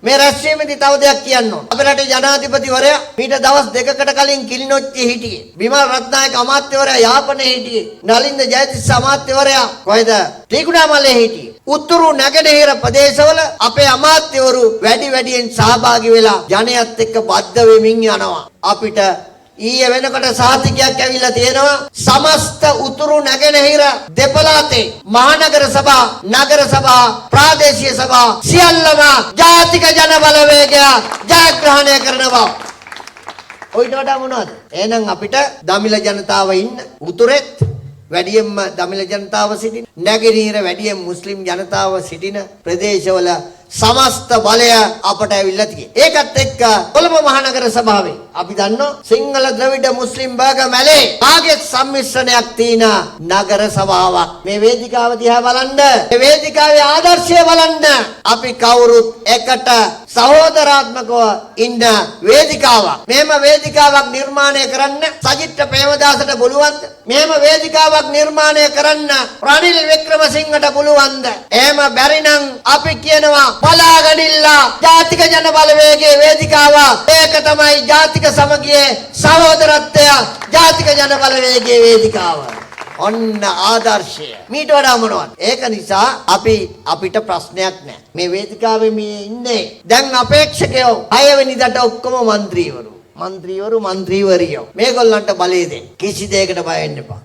මේ රැස්වීමේදී තව දෙයක් කියන්න ඕන. අපේ රටේ ජනාධිපතිවරයා මීට දවස් දෙකකට කලින් කිලිනොච්චියේ හිටියේ. විමල් රත්නායක අමාත්‍යවරයා යාපනයේ හිටියේ. නලින්ද ජයතිස්ස අමාත්‍යවරයා කොහෙද? ත්‍රිකුණාමලයේ හිටියේ. උතුරු නැගෙනහිර ප්‍රදේශවල අපේ අමාත්‍යවරු වැඩියෙන් සහභාගී වෙලා ජනයත් එක්ක බද්ධ වෙමින් යනවා. අපිට ඊයේ වෙනකොට සාතිකයක් ඇවිල්ලා තියෙනවා සමස්ත උතුරු නැගෙනහිර දෙපළාතේ මහනගර සභා, නගර සභා, ප්‍රාදේශීය සභා සියල්ලම ජාතික ජන බලවේගය ජයග්‍රහණය කරනවා. ඔයිට වඩා මොනවද? එහෙනම් අපිට දමිළ ජනතාව ඉන්න උතුරෙත් වැඩියෙන්ම දමිළ ජනතාව සිටින, නැගෙනහිර වැඩියෙන් මුස්ලිම් ජනතාව සිටින ප්‍රදේශවල සමස්ත බලය අපට ඇවිල්ලා තියෙනවා. ඒකත් එක්ක කොළඹ මහනගර සභාවේ අපි දන්නවා සිංහල ද්‍රවිඩ මුස්ලිම් බර්ග මැලේ ආගේ සම්මිශ්‍රණයක් තියෙන නගර සභාවක්. මේ වේදිකාව දිහා බලන්න. මේ වේදිකාවේ ආදර්ශය බලන්න. අපි කවුරුත් එකට සහෝදරාත්මකව ඉන්න වේදිකාවක්. මේම වේදිකාවක් නිර්මාණය කරන්න සජිත් ප්‍රේමදාසට පුළුවන්ද? මේම වේදිකාවක් නිර්මාණය කරන්න රනිල් වික්‍රමසිංහට පුළුවන්ද? එහෙම බැරි නම් අපි කියනවා බලාගනිල්ලා ජාතික ජන බලවේගයේ වේදිකාව. ඒක තමයි ජාතික සමගියේ සහෝදරත්වය ජාතික ජන බලවේගයේ වේදිකාව. ඔන්න ආදර්ශය. මීට වඩා මොනවද? ඒක නිසා අපිට ප්‍රශ්නයක් නැහැ. මේ වේදිකාවේ මේ ඉන්නේ දැන් අපේක්ෂකයෝ 6 වෙනිදාට ඔක්කොම മന്ത്രിවරු. මන්ත්‍රීවරියෝ මේගොල්ලන්ට බලය දෙන්න. කිසි දෙයකට බය වෙන්න එපා.